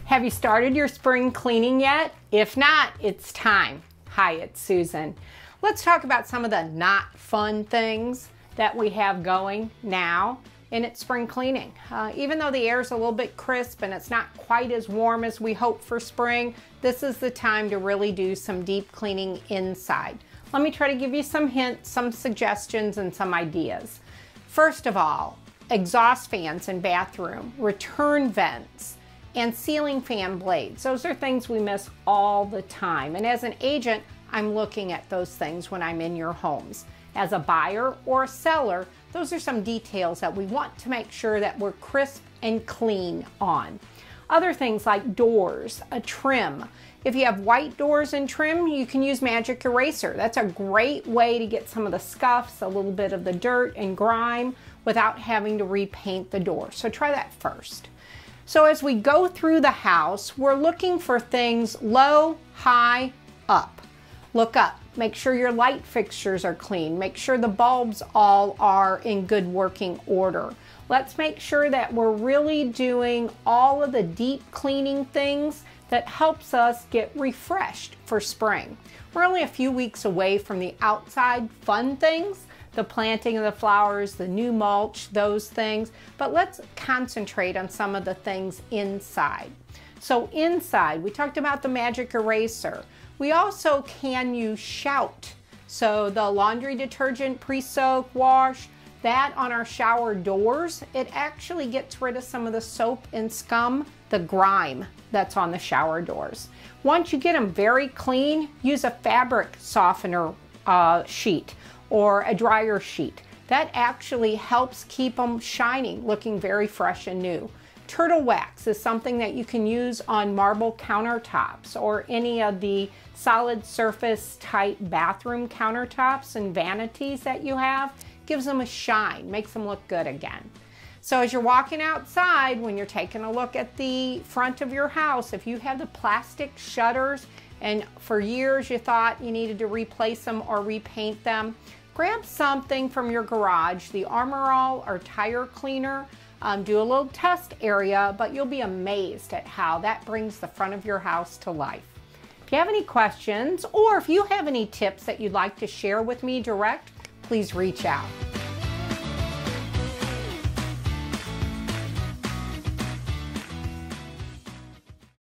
Have you started your spring cleaning yet? If not, it's time. Hi, it's Susan. Let's talk about some of the not fun things that we have going now in its spring cleaning. Even though the air is a little bit crisp and it's not quite as warm as we hope for spring, this is the time to really do some deep cleaning inside. Let me try to give you some hints, some suggestions, and some ideas. First of all, exhaust fans in bathroom, return vents, and ceiling fan blades. Those are things we miss all the time. And as an agent, I'm looking at those things when I'm in your homes. As a buyer or a seller, those are some details that we want to make sure that we're crisp and clean on. Other things like doors, a trim. If you have white doors and trim, you can use magic eraser. That's a great way to get some of the scuffs, a little bit of the dirt and grime without having to repaint the door. So try that first. So as we go through the house, we're looking for things low, high, up. Look up. Make sure your light fixtures are clean. Make sure the bulbs all are in good working order. Let's make sure that we're really doing all of the deep cleaning things that helps us get refreshed for spring. We're only a few weeks away from the outside fun things, the planting of the flowers, the new mulch, those things, but let's concentrate on some of the things inside. So inside, we talked about the magic eraser. We also can use Shout. So the laundry detergent, pre-soak, wash, that on our shower doors, it actually gets rid of some of the soap and scum, the grime that's on the shower doors. Once you get them very clean, use a fabric softener sheet or a dryer sheet. That actually helps keep them shining, looking very fresh and new. Turtle wax is something that you can use on marble countertops or any of the solid surface type bathroom countertops and vanities that you have. Gives them a shine, makes them look good again. So as you're walking outside, when you're taking a look at the front of your house, if you have the plastic shutters and for years you thought you needed to replace them or repaint them, grab something from your garage, the Armor All or tire cleaner. Do a little test area, but you'll be amazed at how that brings the front of your house to life. If you have any questions or if you have any tips that you'd like to share with me direct, please reach out.